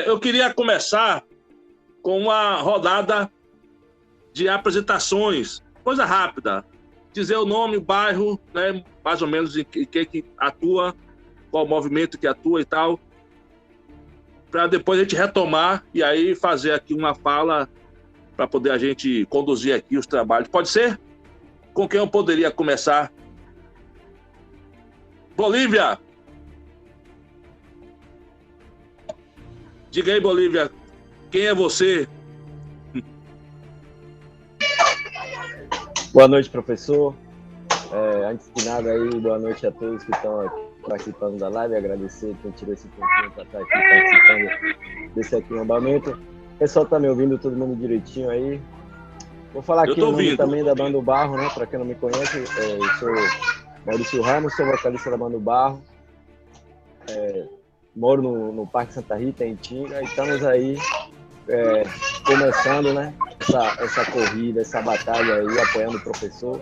Eu queria começar com uma rodada de apresentações, coisa rápida. Dizer o nome, o bairro, né, mais ou menos em que atua, qual movimento que atua e tal, para depois a gente retomar e aí fazer aqui uma fala para poder a gente conduzir aqui os trabalhos. Pode ser? Com quem eu poderia começar? Bolívia! Diga aí, Bolívia, quem é você? Boa noite, professor. Antes de nada, aí, boa noite a todos que estão participando da live. Agradecer quem tirou esse tempinho para estar aqui participando desse acampamento. O pessoal está me ouvindo, todo mundo direitinho aí. Vou falar aqui o nome também da Banda do Barro, né? Para quem não me conhece, eu sou Maurício Ramos, sou vocalista da Banda do Barro. Moro no Parque Santa Rita, em Tinga, e estamos aí começando, né, essa corrida, essa batalha aí, apoiando o professor.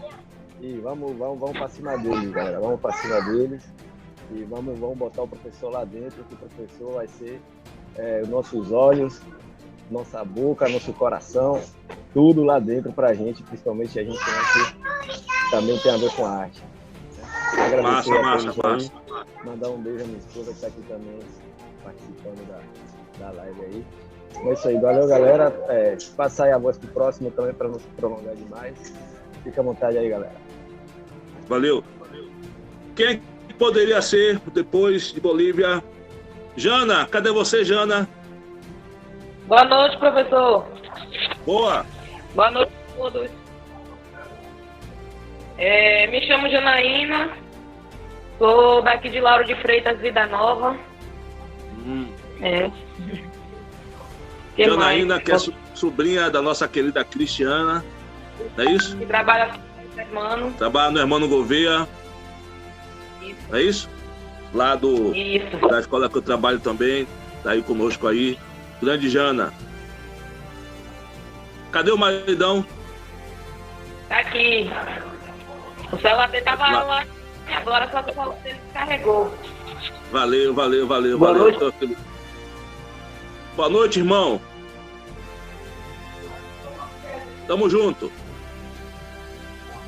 E vamos para cima deles, galera. Vamos para cima deles e vamos botar o professor lá dentro, que o professor vai ser nossos olhos, nossa boca, nosso coração, tudo lá dentro pra gente, principalmente a gente que também tem a ver com a arte. Agradecer a todos aí, mandar um beijo à minha esposa que está aqui também participando da live aí. É isso aí, valeu, galera. Passar aí a voz pro próximo também para não se prolongar demais. Fica à vontade aí, galera. Valeu. Quem poderia ser depois de Bolívia? Jana, cadê você, Jana? Boa noite, professor. Boa. Boa noite a todos. Me chamo Janaína, sou daqui de Lauro de Freitas, Vida Nova. Janaína, que é sobrinha da nossa querida Cristiana, não é isso? Que trabalha no Hermano. Trabalha no Hermano Gouveia. Isso. Não é isso? Lá da escola que eu trabalho também, tá aí conosco aí. Grande Jana. Cadê o maridão? Tá aqui. O celular dele tava lá, agora só que o celular dele descarregou. Valeu. Boa noite. Boa noite, irmão. Tamo junto.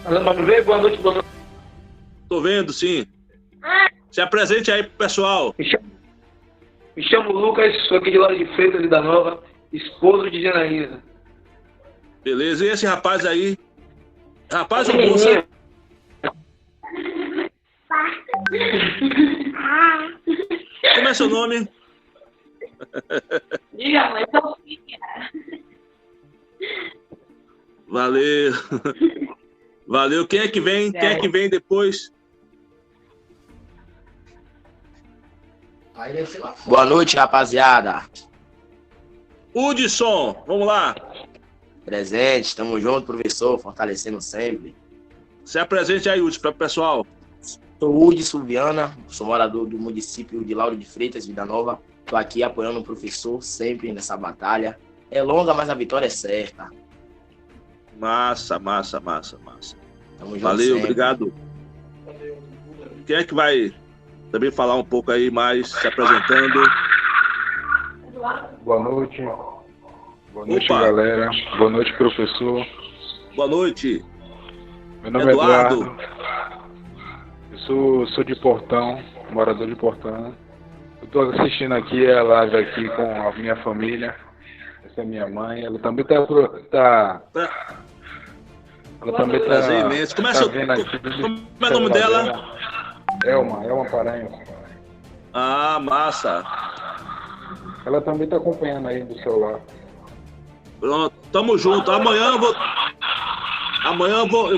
Vamos ver? Boa noite. Tô vendo, sim. Se apresente aí pro pessoal. Me chamo Lucas, sou aqui de Lauro de Freitas, Vida Nova, esposo de Janaína. Beleza, e esse rapaz aí? Rapaz ou moça? Como é seu nome? Diga, mãe, Sofia. Valeu. Valeu. Quem é que vem? Quem é que vem depois? Boa noite, rapaziada. Hudson, vamos lá. Presente, tamo junto, professor, fortalecendo sempre. Se apresente aí, Hudson, para o pessoal. Sou Hudson Viana, sou morador do município de Lauro de Freitas, Vida Nova. Tô aqui apoiando o professor sempre nessa batalha. É longa, mas a vitória é certa. Massa. Tamo junto. Valeu, sempre. obrigado. Quem é que vai também falar um pouco aí mais, se apresentando? Boa noite. Boa noite, galera. Boa noite, professor. Boa noite. Meu nome é Eduardo. Eu sou de Portão, morador de Portão. Eu estou assistindo aqui a live aqui com a minha família. Essa é minha mãe. Ela também está ela também tá vendo aqui. Como é o nome dela? Elma Paranhos. Ah, massa. Ela também está acompanhando aí do celular. Pronto, tamo junto. Amanhã eu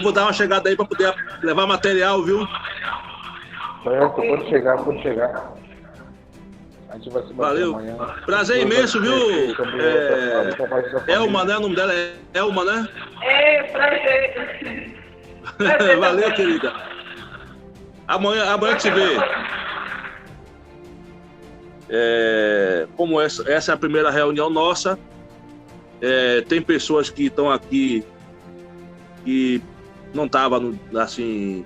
vou dar uma chegada aí para poder levar material, viu? Certo, pode chegar. A gente vai se bater. Valeu. Amanhã. Prazer imenso, viu? Elma, né? O nome dela é Elma, né? Prazer. Valeu, querida. Amanhã que se vê. Como essa é a primeira reunião nossa, tem pessoas que estão aqui que não estava assim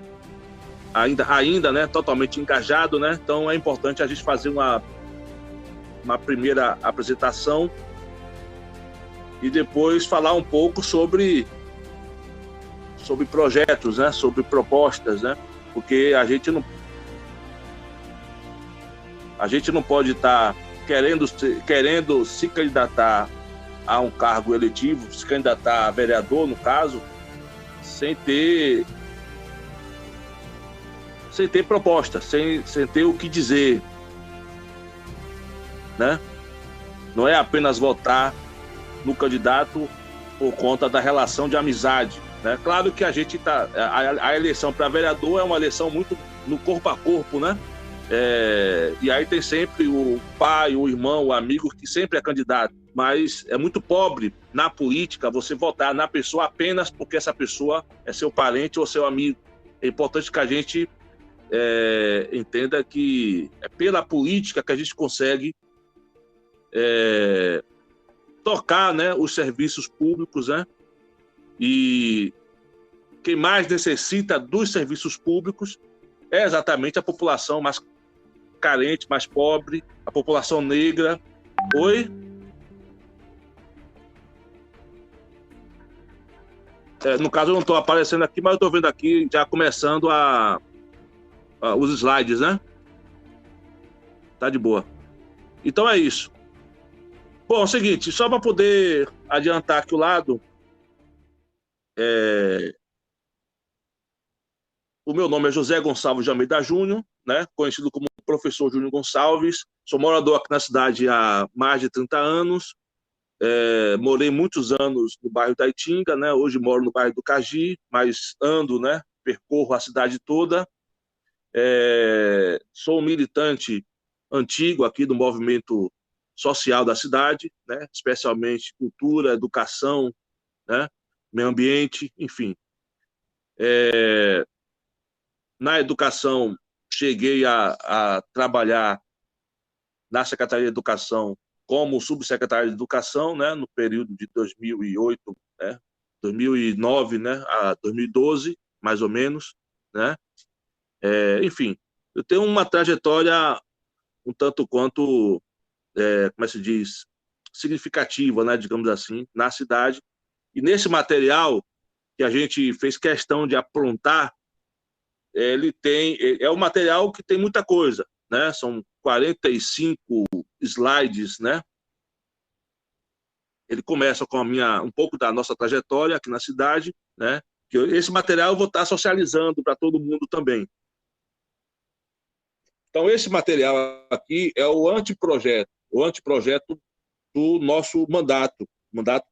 ainda, né, totalmente engajado, né? Então é importante a gente fazer uma primeira apresentação e depois falar um pouco sobre projetos, né, sobre propostas, né? Porque a gente não pode estar querendo se candidatar a um cargo eletivo, se candidatar a vereador, no caso, sem ter proposta, sem ter o que dizer, né? Não é apenas votar no candidato por conta da relação de amizade, né? Claro que a eleição para vereador é uma eleição muito no corpo a corpo, né? E aí tem sempre o pai, o irmão, o amigo que sempre é candidato, mas é muito pobre na política você votar na pessoa apenas porque essa pessoa é seu parente ou seu amigo. É importante que a gente entenda que é pela política que a gente consegue tocar, né, os serviços públicos, né? E quem mais necessita dos serviços públicos é exatamente a população mais carente, mais pobre, a população negra. Oi? No caso, eu não estou aparecendo aqui, mas eu estou vendo aqui, já começando os slides, né? Tá de boa. Então é isso. Bom, é o seguinte, só para poder adiantar aqui o lado, o meu nome é José Gonçalves de Almeida Júnior, né? Conhecido como Professor Júnior Gonçalves. Sou morador aqui na cidade há mais de 30 anos. Morei muitos anos no bairro da Itinga, né? Hoje moro no bairro do Cagi, mas ando, né? Percorro a cidade toda. Sou um militante antigo aqui do movimento social da cidade, né? Especialmente cultura, educação, né? Meio ambiente, enfim. Na educação, cheguei a trabalhar na Secretaria de Educação como subsecretário de Educação, né, no período de 2008, né, 2009, né, a 2012, mais ou menos, né? Enfim, eu tenho uma trajetória um tanto quanto, como se diz, significativa, né, digamos assim, na cidade. E nesse material que a gente fez questão de aprontar, é um material que tem muita coisa, né? São 45 slides, né? Ele começa com um pouco da nossa trajetória aqui na cidade, né? Esse material eu vou estar socializando para todo mundo também. Então, esse material aqui é o anteprojeto do nosso mandato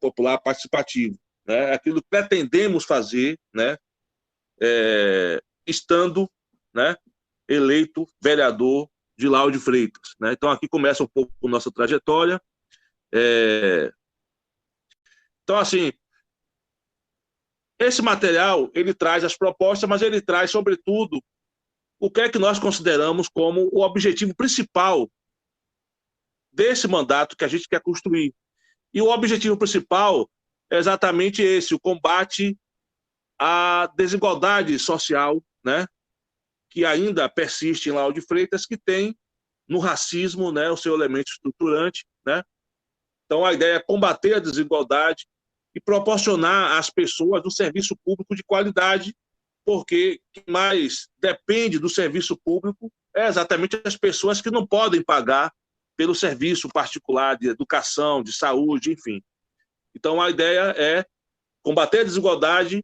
popular participativo, né? Aquilo que pretendemos fazer, né? Estando, né, eleito vereador de Lauro de Freitas, né? Então, aqui começa um pouco a nossa trajetória. Então, assim, esse material, ele traz as propostas, mas ele traz, sobretudo, o que é que nós consideramos como o objetivo principal desse mandato que a gente quer construir. E o objetivo principal é exatamente esse, o combate à desigualdade social, né, que ainda persiste em Lauro de Freitas, que tem no racismo, né, o seu elemento estruturante, né? Então, a ideia é combater a desigualdade e proporcionar às pessoas um serviço público de qualidade, porque quem mais depende do serviço público é exatamente as pessoas que não podem pagar pelo serviço particular de educação, de saúde, enfim. Então, a ideia é combater a desigualdade,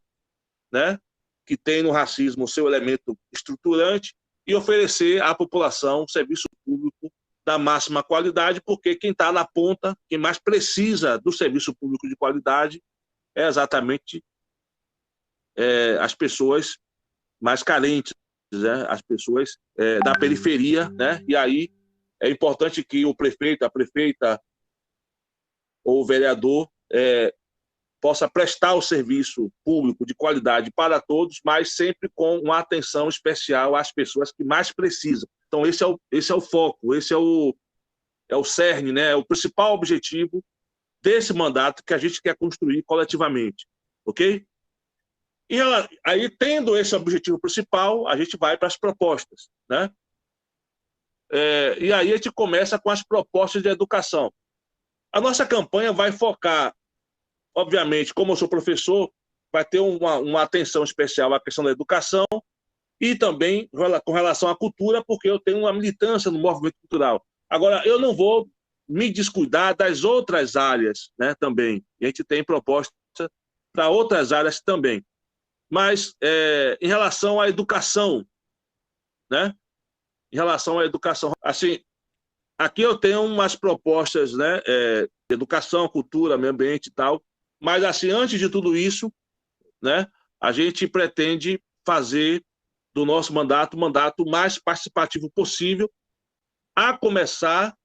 né, que tem no racismo o seu elemento estruturante, e oferecer à população um serviço público da máxima qualidade, porque quem está na ponta, quem mais precisa do serviço público de qualidade é exatamente as pessoas mais carentes, né? As pessoas da periferia, né? E aí é importante que o prefeito, a prefeita ou o vereador possa prestar o serviço público de qualidade para todos, mas sempre com uma atenção especial às pessoas que mais precisam. Então, esse é o foco, esse é o cerne, né? É o principal objetivo desse mandato que a gente quer construir coletivamente, ok? Aí, tendo esse objetivo principal, a gente vai para as propostas, né? E aí a gente começa com as propostas de educação. A nossa campanha vai focar, obviamente, como eu sou professor, vai ter uma atenção especial à questão da educação e também com relação à cultura, porque eu tenho uma militância no movimento cultural. Agora, eu não vou me descuidar das outras áreas, né, também. A gente tem proposta para outras áreas também. Mas, em relação à educação, né? Em relação à educação, assim, aqui eu tenho umas propostas, né? Educação, cultura, meio ambiente e tal. Mas, assim, antes de tudo isso, né? A gente pretende fazer do nosso mandato o mandato mais participativo possível, a começar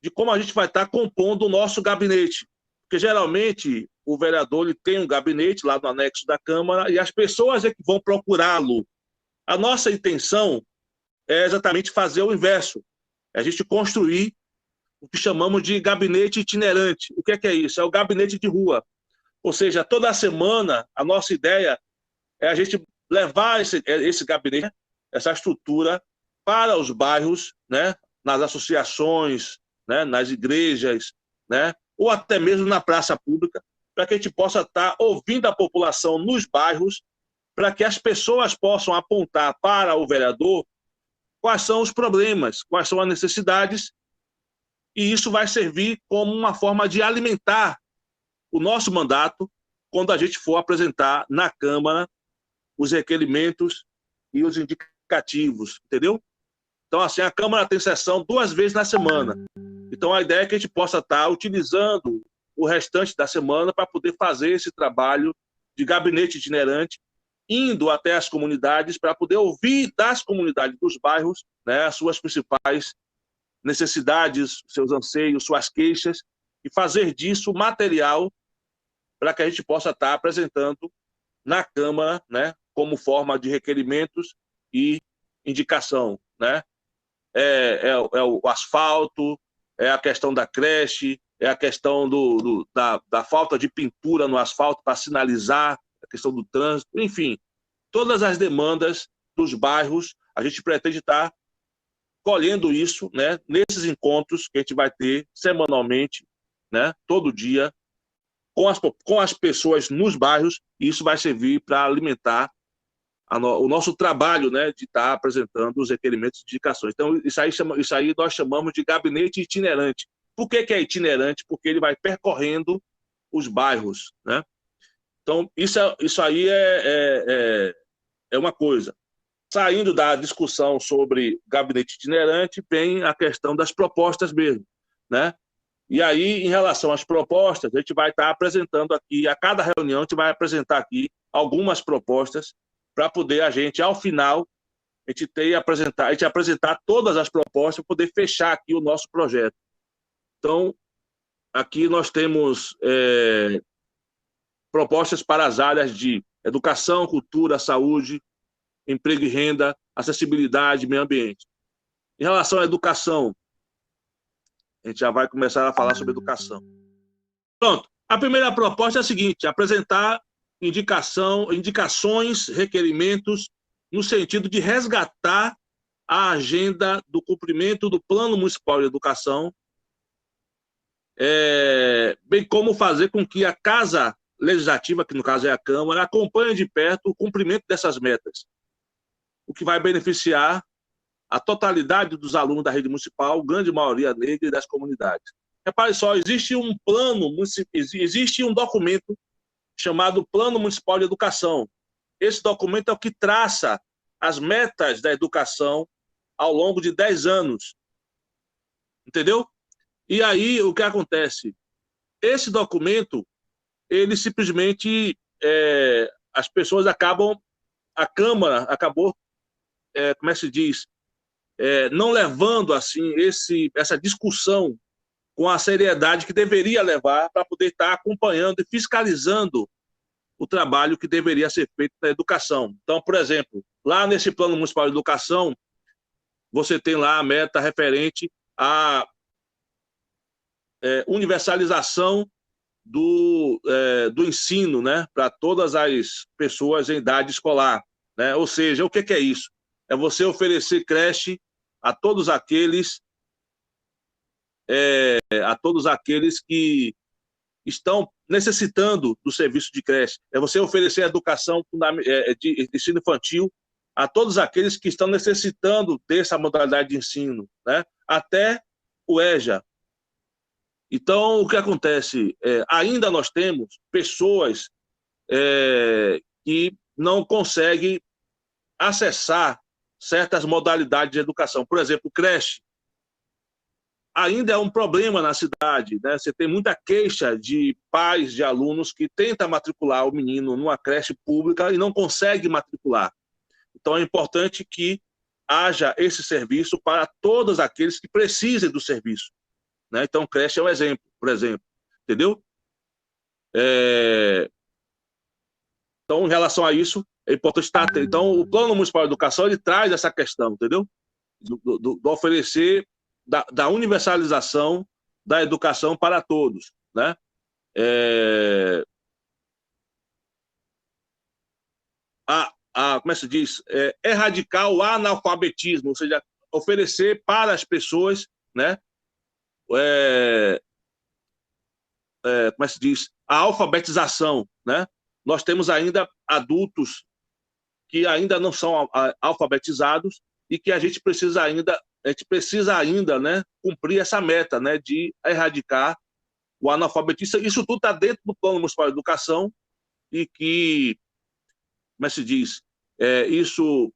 de como a gente vai estar compondo o nosso gabinete. Porque, geralmente, o vereador ele tem um gabinete lá no anexo da Câmara e as pessoas é que vão procurá-lo. A nossa intenção é exatamente fazer o inverso. É a gente construir o que chamamos de gabinete itinerante. O que é isso? É o gabinete de rua. Ou seja, toda semana, a nossa ideia é a gente levar esse gabinete, essa estrutura, para os bairros, né? Nas associações, né? Nas igrejas, né? Ou até mesmo na praça pública, para que a gente possa estar ouvindo a população nos bairros, para que as pessoas possam apontar para o vereador quais são os problemas, quais são as necessidades, e isso vai servir como uma forma de alimentar o nosso mandato quando a gente for apresentar na Câmara os requerimentos e os indicativos, entendeu? Então, assim, a Câmara tem sessão 2 vezes na semana. Então, a ideia é que a gente possa estar utilizando o restante da semana para poder fazer esse trabalho de gabinete itinerante, indo até as comunidades para poder ouvir das comunidades dos bairros, né, as suas principais necessidades, seus anseios, suas queixas, e fazer disso material para que a gente possa estar apresentando na Câmara, né, como forma de requerimentos e indicação, né? É o asfalto, é a questão da creche, é a questão da falta de pintura no asfalto para sinalizar, a questão do trânsito, enfim, todas as demandas dos bairros, a gente pretende estar colhendo isso, né, nesses encontros que a gente vai ter semanalmente, né, todo dia, com as pessoas nos bairros, e isso vai servir para alimentar o nosso trabalho, né, de estar apresentando os requerimentos de indicações. Então, isso aí nós chamamos de gabinete itinerante. Por que é itinerante? Porque ele vai percorrendo os bairros, né? Então, isso aí é uma coisa. Saindo da discussão sobre gabinete itinerante, vem a questão das propostas mesmo, né? E aí, em relação às propostas, a gente vai estar apresentando aqui, a cada reunião, a gente vai apresentar aqui algumas propostas para poder a gente, ao final, a gente apresentar todas as propostas para poder fechar aqui o nosso projeto. Então, aqui nós temos propostas para as áreas de educação, cultura, saúde, emprego e renda, acessibilidade, meio ambiente. Em relação à educação, a gente já vai começar a falar sobre educação. Pronto. A primeira proposta é a seguinte: apresentar indicações, requerimentos, no sentido de resgatar a agenda do cumprimento do Plano Municipal de Educação, bem como fazer com que a Casa Legislativa, que no caso é a Câmara, acompanhe de perto o cumprimento dessas metas, o que vai beneficiar a totalidade dos alunos da rede municipal, grande maioria negra e das comunidades. Repare só, existe um documento chamado Plano Municipal de Educação. Esse documento é o que traça as metas da educação ao longo de 10 anos. Entendeu? E aí, o que acontece? Esse documento, ele simplesmente, as pessoas acabam, a Câmara acabou, como é que se diz, não levando assim essa discussão com a seriedade que deveria levar para poder estar acompanhando e fiscalizando o trabalho que deveria ser feito na educação. Então, por exemplo, lá nesse Plano Municipal de Educação, você tem lá a meta referente à universalização do ensino, né, para todas as pessoas em idade escolar, né? Ou seja, o que é isso? É você oferecer creche a todos aqueles que estão necessitando do serviço de creche. É você oferecer educação de ensino infantil a todos aqueles que estão necessitando dessa modalidade de ensino, né? Até o EJA. Então, o que acontece? Ainda nós temos pessoas que não conseguem acessar certas modalidades de educação. Por exemplo, creche. Ainda é um problema na cidade, né? Você tem muita queixa de pais de alunos que tentam matricular o menino numa creche pública e não consegue matricular. Então, é importante que haja esse serviço para todos aqueles que precisem do serviço, né? Então, creche é um exemplo, por exemplo, entendeu? Então, em relação a isso, é importante estar atento. Então, o Plano Municipal de Educação, ele traz essa questão, entendeu? Do oferecer, da universalização da educação para todos, né? Como é que se diz? Erradicar o analfabetismo, ou seja, oferecer para as pessoas, né? Como é que se diz? A alfabetização, né? Nós temos ainda adultos que ainda não são alfabetizados e que a gente precisa ainda, né, cumprir essa meta, né, de erradicar o analfabetismo. Isso tudo está dentro do Plano Municipal de Educação e que, como é que se diz? Isso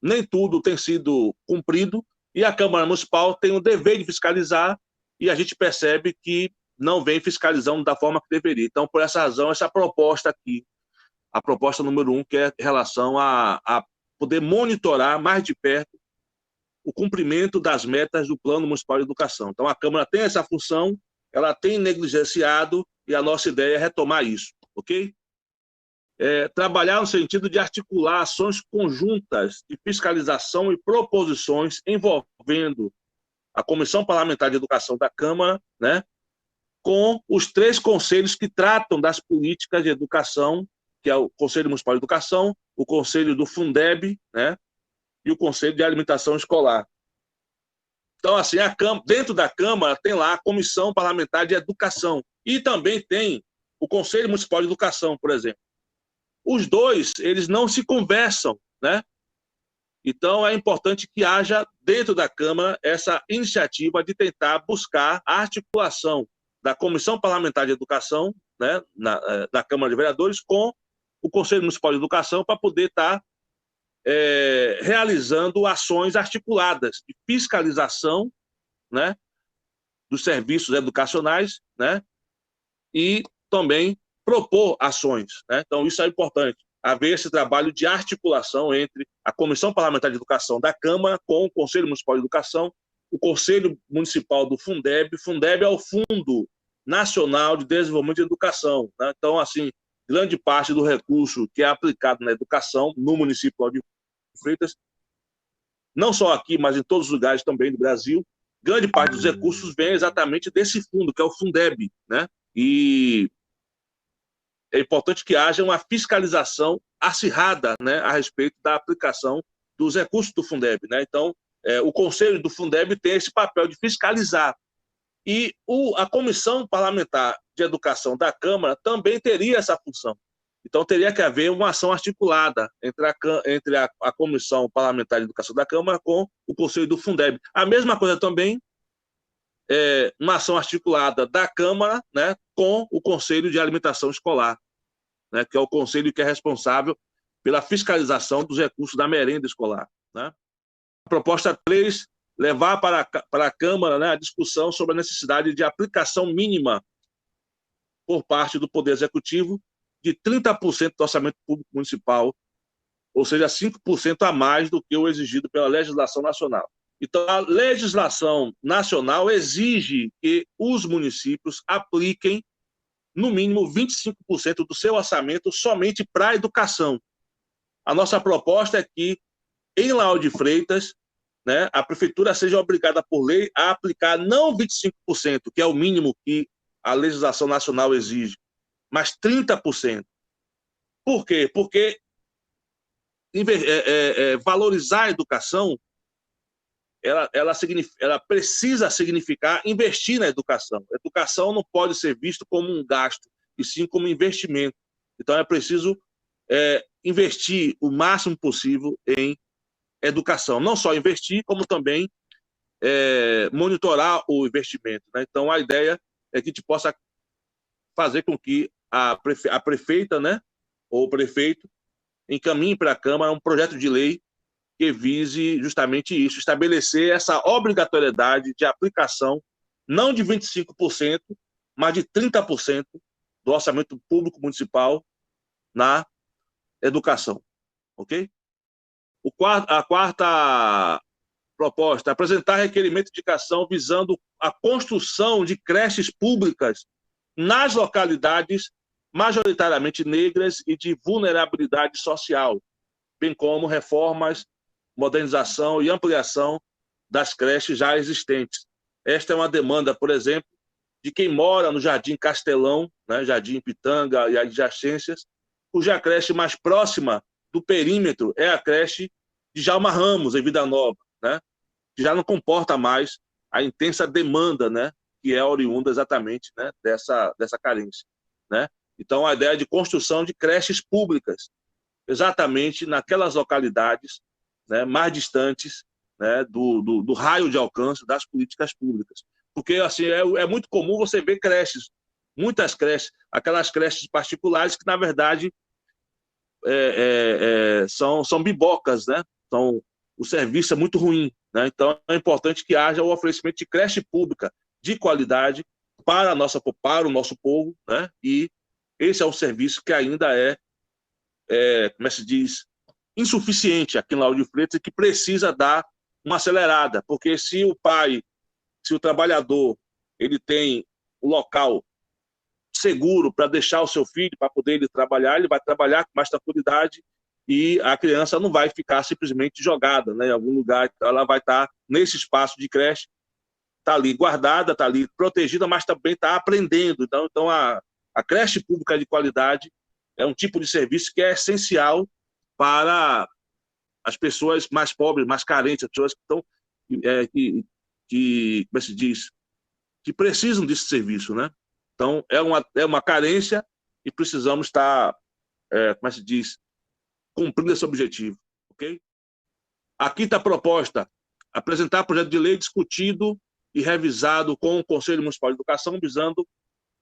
nem tudo tem sido cumprido e a Câmara Municipal tem o dever de fiscalizar e a gente percebe que não vem fiscalizando da forma que deveria. Então, por essa razão, essa proposta aqui, a proposta número 1, que é em relação a poder monitorar mais de perto o cumprimento das metas do Plano Municipal de Educação. Então, a Câmara tem essa função, ela tem negligenciado e a nossa ideia é retomar isso, ok? Trabalhar no sentido de articular ações conjuntas de fiscalização e proposições envolvendo a Comissão Parlamentar de Educação da Câmara, né, com os 3 conselhos que tratam das políticas de educação, que é o Conselho Municipal de Educação, o Conselho do Fundeb, né, e o Conselho de Alimentação Escolar. Então, assim, dentro da Câmara tem lá a Comissão Parlamentar de Educação e também tem o Conselho Municipal de Educação, por exemplo. Os dois, eles não se conversam, né? Então, é importante que haja dentro da Câmara essa iniciativa de tentar buscar a articulação da Comissão Parlamentar de Educação, né, da Câmara de Vereadores, com o Conselho Municipal de Educação para poder estar realizando ações articuladas de fiscalização, né, dos serviços educacionais, né, e também propor ações, né? Então, isso é importante, haver esse trabalho de articulação entre a Comissão Parlamentar de Educação da Câmara com o Conselho Municipal de Educação, o Conselho Municipal do Fundeb. Fundeb é o Fundo Nacional de Desenvolvimento de Educação, né? Então, assim, grande parte do recurso que é aplicado na educação no município de Freitas, não só aqui, mas em todos os lugares também do Brasil, grande parte dos recursos vem exatamente desse fundo, que é o Fundeb, né? E é importante que haja uma fiscalização acirrada, né, a respeito da aplicação dos recursos do Fundeb, né? Então, o Conselho do Fundeb tem esse papel de fiscalizar. E a Comissão Parlamentar de Educação da Câmara também teria essa função. Então, teria que haver uma ação articulada entre a Comissão Parlamentar de Educação da Câmara com o Conselho do Fundeb. A mesma coisa também, uma ação articulada da Câmara, né, com o Conselho de Alimentação Escolar, né, que é o conselho que é responsável pela fiscalização dos recursos da merenda escolar, né? A proposta 3, levar para a Câmara, né, a discussão sobre a necessidade de aplicação mínima por parte do Poder Executivo de 30% do orçamento público municipal, ou seja, 5% a mais do que o exigido pela legislação nacional. Então, a legislação nacional exige que os municípios apliquem, no mínimo, 25% do seu orçamento somente para a educação. A nossa proposta é que, em Lauro de Freitas, né, a prefeitura seja obrigada por lei a aplicar não 25%, que é o mínimo que a legislação nacional exige, mas 30%. Por quê? Porque valorizar a educação, ela precisa significar investir na educação. A educação não pode ser vista como um gasto, e sim como investimento. Então, é preciso investir o máximo possível em educação. Não só investir, como também monitorar o investimento, né? Então, a ideia é que a gente possa fazer com que a prefeita, né, ou o prefeito encaminhe para a Câmara um projeto de lei que vise justamente isso, estabelecer essa obrigatoriedade de aplicação, não de 25%, mas de 30% do orçamento público municipal na educação, ok? A quarta proposta, apresentar requerimento de indicação visando a construção de creches públicas nas localidades majoritariamente negras e de vulnerabilidade social, bem como reformas, modernização e ampliação das creches já existentes. Esta é uma demanda, por exemplo, de quem mora no Jardim Castelão, né, Jardim Pitanga e adjacências, cuja creche mais próxima do perímetro é a creche de Djalma Ramos, em Vida Nova, né, que já não comporta mais a intensa demanda, né, que é oriunda exatamente, né, dessa carência, né? Então, a ideia de construção de creches públicas, exatamente naquelas localidades, né, mais distantes, né, do raio de alcance das políticas públicas. Porque assim, é muito comum você ver creches, muitas creches, aquelas creches particulares que, na verdade, são bibocas, né? O serviço é muito ruim, né? Então, é importante que haja o oferecimento de creche pública de qualidade para o nosso povo, né? E esse é um serviço que ainda como se diz, insuficiente aqui em Lauro de Freitas e que precisa dar uma acelerada, porque se o trabalhador, ele tem o local seguro para deixar o seu filho, para poder ele vai trabalhar com mais tranquilidade e a criança não vai ficar simplesmente jogada, né, em algum lugar. Ela vai estar nesse espaço de creche, está ali guardada, está ali protegida, mas também está aprendendo. Então a creche pública de qualidade é um tipo de serviço que é essencial para as pessoas mais pobres, mais carentes, as pessoas que estão, como se diz, que precisam desse serviço, né? Então, é uma carência e precisamos estar, como se diz, cumprindo esse objetivo, ok? Aqui está a proposta, apresentar projeto de lei discutido e revisado com o Conselho Municipal de Educação, visando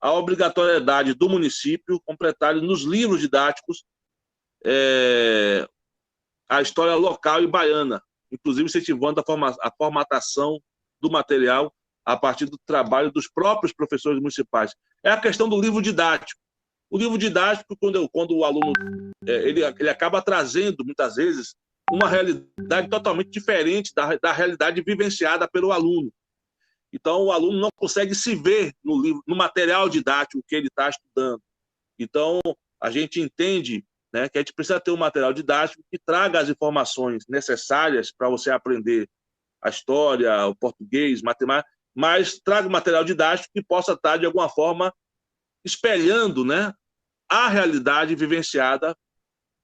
a obrigatoriedade do município completar nos livros didáticos a história local e baiana, inclusive incentivando a formatação do material a partir do trabalho dos próprios professores municipais. É a questão do livro didático. O livro didático, quando o aluno ele acaba trazendo, muitas vezes, uma realidade totalmente diferente da realidade vivenciada pelo aluno. Então, o aluno não consegue se ver no livro, no material didático que ele está estudando. Então, a gente entende, né, que a gente precisa ter um material didático que traga as informações necessárias para você aprender a história, o português, matemática, mas traga um material didático que possa estar, de alguma forma, espelhando, né, a realidade vivenciada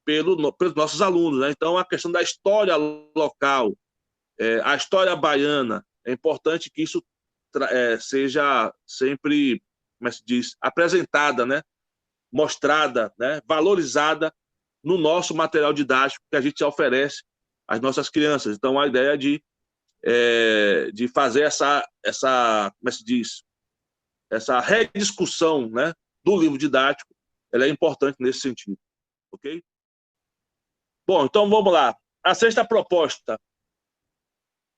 pelos nossos alunos, né? Então, a questão da história local, a história baiana, é importante que isso seja sempre, como se diz, apresentada, né? Mostrada, né? Valorizada no nosso material didático que a gente oferece às nossas crianças. Então, a ideia de fazer como se diz, essa rediscussão, né, do livro didático, ela é importante nesse sentido, ok? Bom, então vamos lá. A sexta proposta,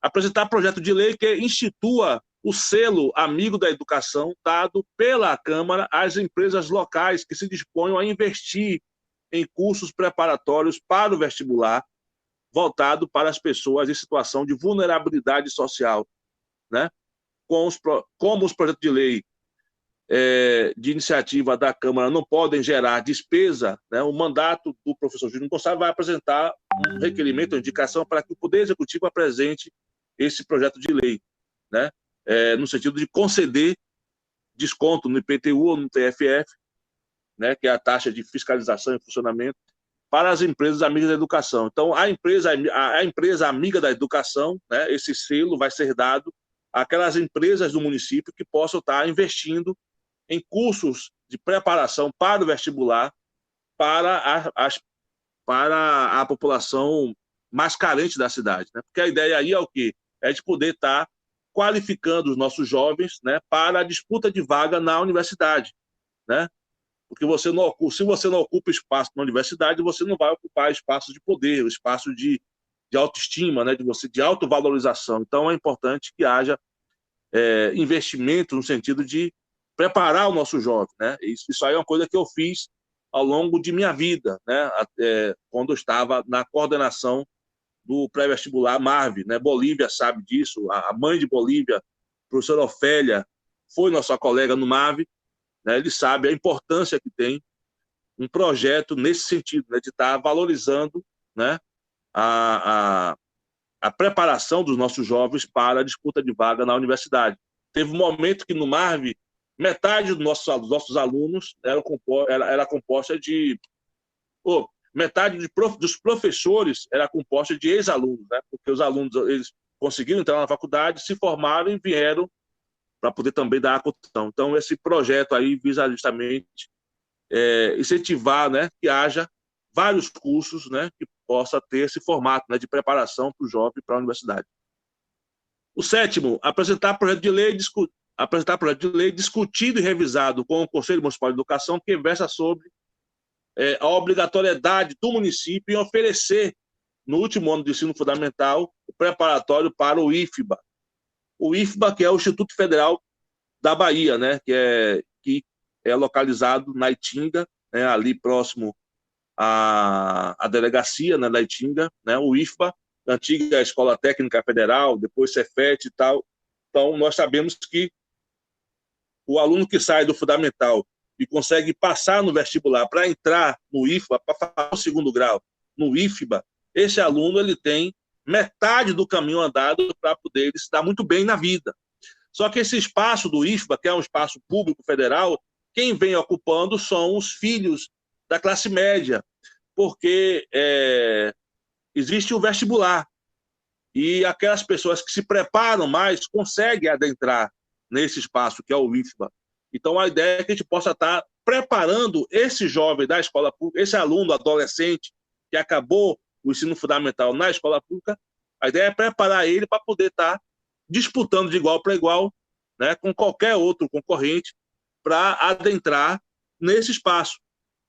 apresentar projeto de lei que institua o selo Amigo da Educação dado pela Câmara às empresas locais que se disponham a investir em cursos preparatórios para o vestibular, voltado para as pessoas em situação de vulnerabilidade social, né? Como os projetos de lei de iniciativa da Câmara não podem gerar despesa, né? O mandato do professor Júnior Gonçalves vai apresentar um requerimento, uma indicação para que o Poder Executivo apresente esse projeto de lei, né? No sentido de conceder desconto no IPTU ou no TFF, né, que é a taxa de fiscalização e funcionamento, para as empresas amigas da educação. Então, a empresa amiga da educação, né, esse selo vai ser dado àquelas empresas do município que possam estar investindo em cursos de preparação para o vestibular para a população mais carente da cidade, né? Porque a ideia aí é o quê? É de poder estar qualificando os nossos jovens, né, para a disputa de vaga na universidade, né? Porque se você não ocupa espaço na universidade, você não vai ocupar espaço de poder, espaço de autoestima, né, de autovalorização. Então, é importante que haja investimento no sentido de preparar o nosso jovem, né? Isso aí é uma coisa que eu fiz ao longo de minha vida, né? Quando eu estava na coordenação do pré-vestibular MARV, né? Bolívia sabe disso, a mãe de Bolívia, a professora Ofélia, foi nossa colega no MARV, né? Ele sabe a importância que tem um projeto nesse sentido, né? De estar valorizando, né? a preparação dos nossos jovens para a disputa de vaga na universidade. Teve um momento que no MARV, metade dos nossos alunos era composta de... metade dos professores era composta de ex-alunos, né? Porque os alunos eles conseguiram entrar na faculdade, se formaram e vieram para poder também dar a cotação. Então, esse projeto aí visa justamente incentivar, né, que haja vários cursos, né, que possa ter esse formato, né, de preparação para o jovem para a universidade. O sétimo, apresentar projeto de lei discutido e revisado com o Conselho Municipal de Educação, que versa sobre a obrigatoriedade do município em oferecer, no último ano de ensino fundamental, o preparatório para o IFBA. O IFBA, que é o Instituto Federal da Bahia, né, que é localizado na Itinga, né, ali próximo à delegacia, né, da Itinga, né, o IFBA, antiga Escola Técnica Federal, depois Cefet e tal. Então, nós sabemos que o aluno que sai do fundamental e consegue passar no vestibular para entrar no IFBA, para fazer o segundo grau no IFBA, esse aluno ele tem metade do caminho andado para poder se dar muito bem na vida. Só que esse espaço do IFBA, que é um espaço público federal, quem vem ocupando são os filhos da classe média, porque existe o vestibular, e aquelas pessoas que se preparam mais conseguem adentrar nesse espaço que é o IFBA. Então, a ideia é que a gente possa estar preparando esse jovem da escola pública, esse aluno adolescente que acabou o ensino fundamental na escola pública, a ideia é preparar ele para poder estar disputando de igual para igual, né, com qualquer outro concorrente, para adentrar nesse espaço.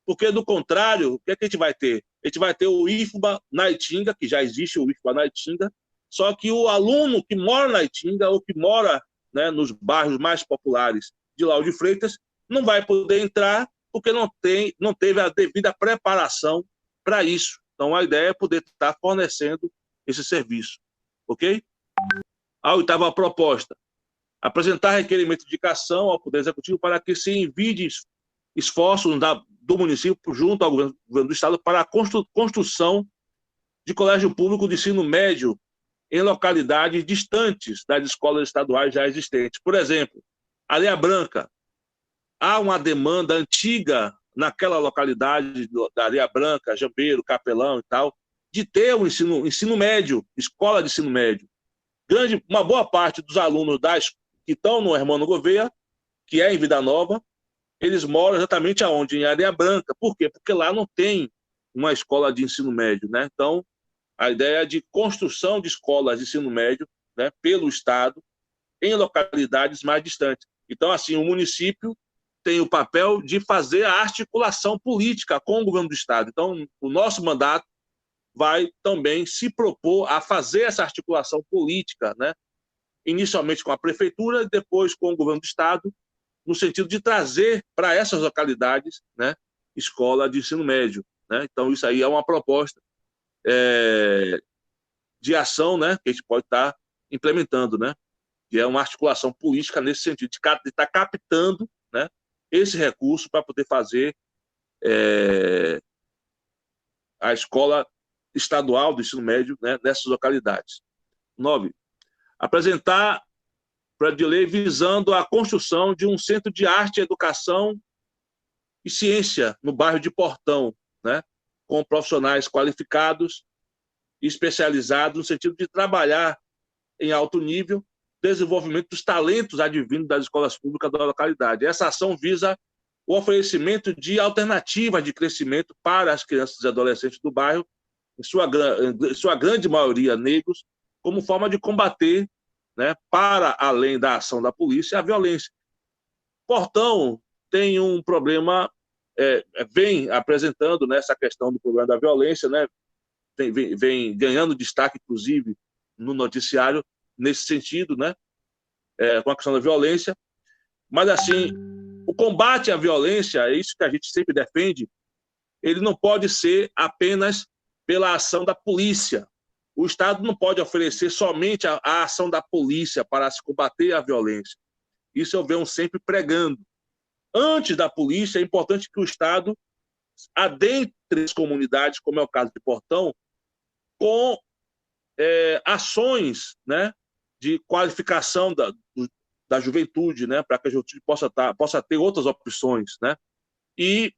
Porque, do contrário, o que é que a gente vai ter? A gente vai ter o IFBA na Itinga, que já existe o IFBA na Itinga, só que o aluno que mora na Itinga ou que mora, né, nos bairros mais populares de Lauro de Freitas não vai poder entrar porque não teve a devida preparação para isso. Então, a ideia é poder estar fornecendo esse serviço. Ok? A oitava proposta: apresentar requerimento de indicação ao Poder Executivo para que se envie esforços do município junto ao governo do Estado para a construção de colégio público de ensino médio em localidades distantes das escolas estaduais já existentes. Por exemplo, Areia Branca. Há uma demanda antiga naquela localidade da Areia Branca, Jambeiro, Capelão e tal, de ter um ensino médio, escola de ensino médio. Uma boa parte dos alunos que estão no Hermano Gouveia, que é em Vida Nova, eles moram exatamente aonde? Em Areia Branca. Por quê? Porque lá não tem uma escola de ensino médio, né? Então, a ideia é de construção de escolas de ensino médio, né, pelo Estado em localidades mais distantes. Então, assim, o município tem o papel de fazer a articulação política com o governo do Estado. Então, o nosso mandato vai também se propor a fazer essa articulação política, né, inicialmente com a prefeitura e depois com o governo do Estado, no sentido de trazer para essas localidades, né, escola de ensino médio, né? Então, isso aí é uma proposta de ação, né, que a gente pode estar implementando, né, que é uma articulação política nesse sentido, de estar captando, né, esse recurso para poder fazer a escola estadual do ensino médio, né, nessas localidades. 9. Apresentar projeto de lei visando a construção de um centro de arte, educação e ciência no bairro de Portão, né? Com profissionais qualificados e especializados no sentido de trabalhar em alto nível desenvolvimento dos talentos advindos das escolas públicas da localidade. Essa ação visa o oferecimento de alternativas de crescimento para as crianças e adolescentes do bairro, em sua grande maioria negros, como forma de combater, né, para além da ação da polícia, a violência. Portão tem um problema, vem apresentando, né, essa questão do problema da violência, né, vem ganhando destaque, inclusive, no noticiário, nesse sentido, né, com a questão da violência. Mas, assim, o combate à violência, é isso que a gente sempre defende, ele não pode ser apenas pela ação da polícia. O Estado não pode oferecer somente a ação da polícia para se combater a violência. Isso eu venho sempre pregando. Antes da polícia, é importante que o Estado adentre as comunidades, como é o caso de Portão, com ações, né, de qualificação da juventude, né, para que a juventude possa ter outras opções, né? E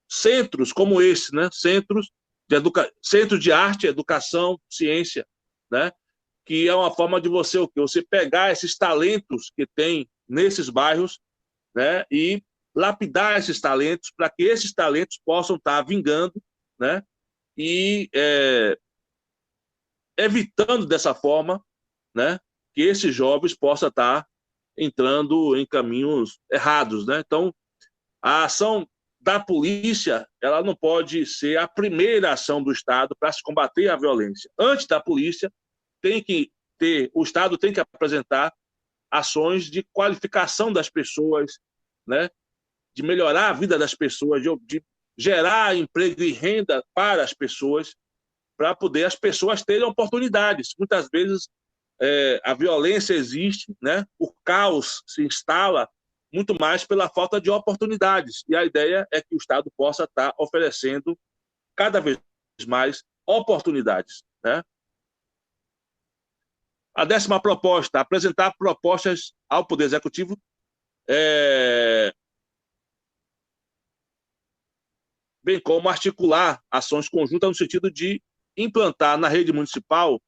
centros como esse, né, centros de arte, educação, ciência, né, que é uma forma de você pegar esses talentos que tem nesses bairros, né, e lapidar esses talentos para que esses talentos possam estar vingando, né, e evitando dessa forma, né, que esses jovens possam estar entrando em caminhos errados, né? Então, a ação da polícia, ela não pode ser a primeira ação do Estado para se combater a violência. Antes da polícia, o Estado tem que apresentar ações de qualificação das pessoas, né? De melhorar a vida das pessoas, de gerar emprego e renda para as pessoas, para poder as pessoas terem oportunidades. Muitas vezes a violência existe, né? O caos se instala muito mais pela falta de oportunidades. E a ideia é que o Estado possa estar oferecendo cada vez mais oportunidades, né? A 10ª proposta, apresentar propostas ao Poder Executivo bem como articular ações conjuntas no sentido de implantar na rede municipal,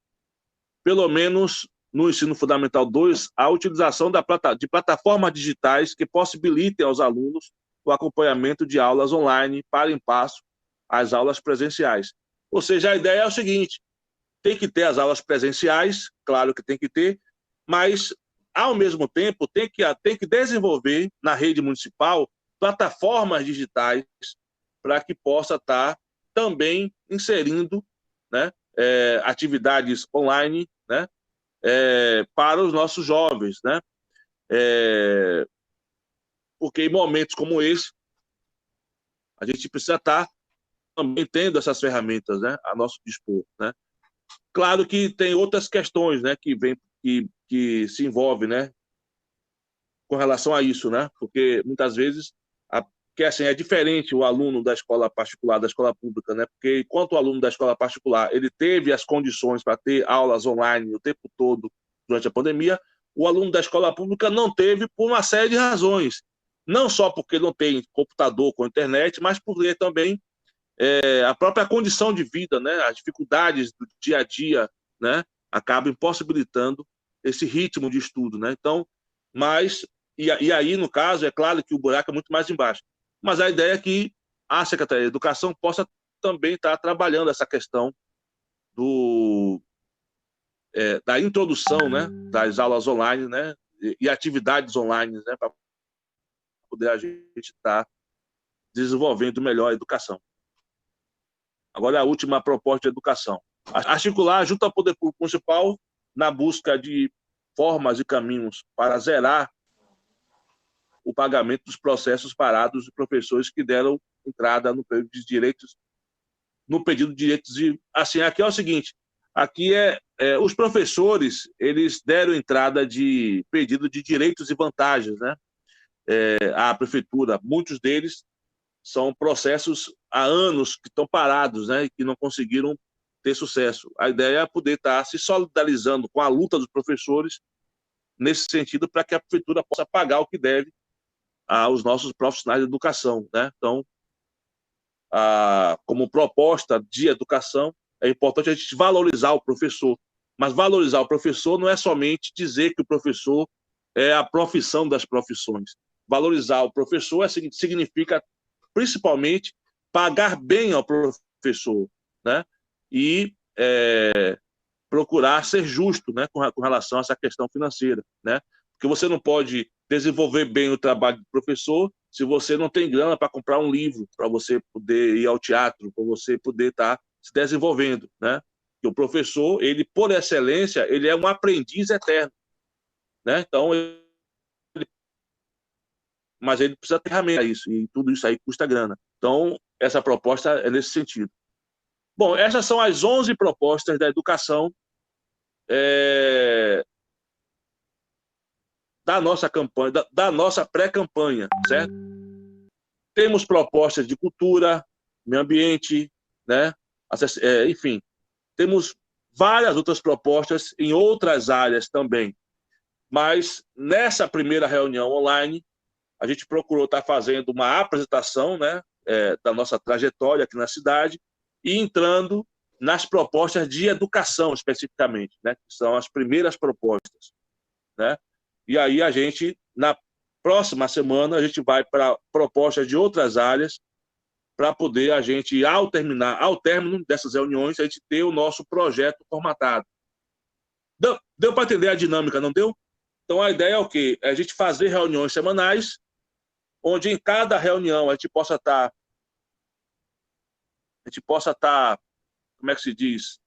pelo menos no ensino fundamental 2, a utilização de plataformas digitais que possibilitem aos alunos o acompanhamento de aulas online para impasse às aulas presenciais. Ou seja, a ideia é o seguinte: tem que ter as aulas presenciais, claro que tem que ter, mas, ao mesmo tempo, tem que desenvolver na rede municipal plataformas digitais para que possa estar também inserindo, né, atividades online, né, para os nossos jovens, né? Porque em momentos como esse, a gente precisa estar também tendo essas ferramentas, né, a nosso dispor, né? Claro que tem outras questões, né, que se envolvem, né, com relação a isso, né? Porque muitas vezes que assim, é diferente o aluno da escola particular da escola pública, né? Porque enquanto o aluno da escola particular ele teve as condições para ter aulas online o tempo todo durante a pandemia, o aluno da escola pública não teve por uma série de razões. Não só porque não tem computador com internet, mas porque também a própria condição de vida, né? As dificuldades do dia a dia, né? Acabam impossibilitando esse ritmo de estudo, né? Então, e aí, no caso, é claro que o buraco é muito mais embaixo. Mas a ideia é que a Secretaria de Educação possa também estar trabalhando essa questão da introdução, né, das aulas online, né, e atividades online, né, para poder a gente estar desenvolvendo melhor a educação. Agora, a última proposta de educação. Articular junto ao Poder Público Municipal na busca de formas e caminhos para zerar o pagamento dos processos parados de professores que deram entrada no pedido de direitos. Assim, aqui é o seguinte: aqui os professores, eles deram entrada de pedido de direitos e vantagens, né, à prefeitura. Muitos deles são processos há anos que estão parados, né, e que não conseguiram ter sucesso. A ideia é poder estar se solidarizando com a luta dos professores nesse sentido para que a prefeitura possa pagar o que deve aos nossos profissionais de educação, né? Então, como proposta de educação, é importante a gente valorizar o professor, mas valorizar o professor não é somente dizer que o professor é a profissão das profissões. Valorizar o professor significa, principalmente, pagar bem ao professor, né? E procurar ser justo, né, com relação a essa questão financeira, né? Porque você não pode desenvolver bem o trabalho do professor se você não tem grana para comprar um livro, para você poder ir ao teatro, para você poder estar se desenvolvendo, né? E o professor, ele, por excelência, ele é um aprendiz eterno, né? Então, mas ele precisa ter ferramenta a isso, e tudo isso aí custa grana. Então, essa proposta é nesse sentido. Bom, essas são as 11 propostas da educação da nossa campanha, da nossa pré-campanha, certo? Temos propostas de cultura, meio ambiente, né? Enfim, temos várias outras propostas em outras áreas também. Mas nessa primeira reunião online, a gente procurou estar fazendo uma apresentação, né, da nossa trajetória aqui na cidade e entrando nas propostas de educação, especificamente, né, que são as primeiras propostas, né? E aí a gente, na próxima semana, a gente vai para propostas de outras áreas para poder a gente, ao término dessas reuniões, a gente ter o nosso projeto formatado. Deu para entender a dinâmica, não deu? Então a ideia é o quê? É a gente fazer reuniões semanais, onde em cada reunião a gente possa estar, como é que se diz?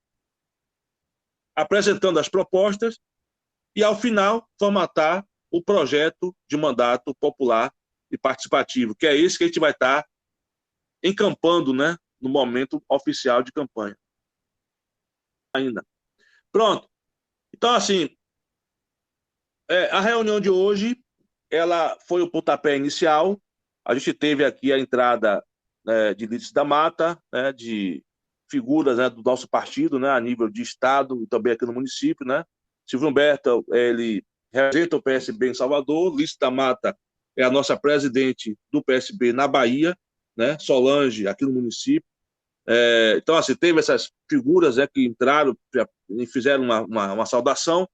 Apresentando as propostas e, ao final, formatar o projeto de mandato popular e participativo, que é esse que a gente vai estar encampando, né, no momento oficial de campanha. Ainda. Pronto. Então, assim, a reunião de hoje, ela foi o pontapé inicial. A gente teve aqui a entrada, né, de Lídice da Mata, né, de figuras, né, do nosso partido, né, a nível de estado e também aqui no município, né? Silvio Humberto, ele representa o PSB em Salvador. Lídice da Mata é a nossa presidente do PSB na Bahia, né? Solange, aqui no município. Então, assim, teve essas figuras, né, que entraram e fizeram uma saudação.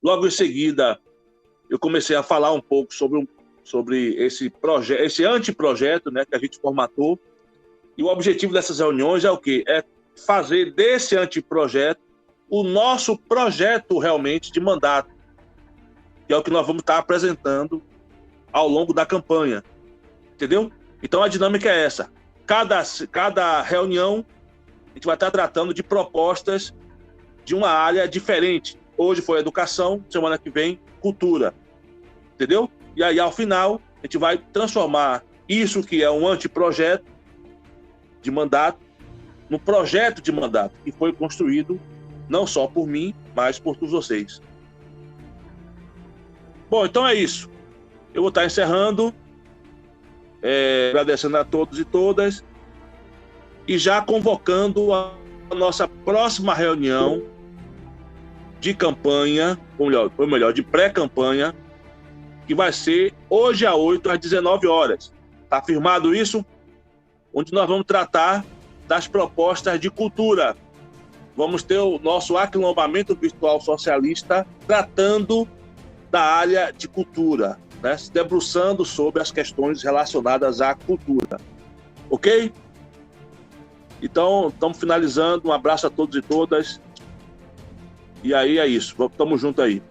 Logo em seguida, eu comecei a falar um pouco sobre esse projeto, esse anteprojeto, né, que a gente formatou. E o objetivo dessas reuniões é o quê? É fazer desse anteprojeto o nosso projeto realmente de mandato, que é o que nós vamos estar apresentando ao longo da campanha. Entendeu? Então a dinâmica é essa. Cada reunião a gente vai estar tratando de propostas de uma área diferente. Hoje foi educação, semana que vem cultura. Entendeu? E aí, ao final, a gente vai transformar isso que é um anteprojeto de mandato no projeto de mandato que foi construído não só por mim, mas por todos vocês. Bom, então é isso. Eu vou estar encerrando, agradecendo a todos e todas e já convocando a nossa próxima reunião de campanha, ou melhor, de pré-campanha, que vai ser hoje às 8 às 19 horas. Está firmado isso? Onde nós vamos tratar das propostas de cultura. Vamos ter o nosso aquilombamento virtual socialista tratando da área de cultura, né? Se debruçando sobre as questões relacionadas à cultura. Ok? Então, estamos finalizando. Um abraço a todos e todas. E aí é isso. Estamos juntos aí.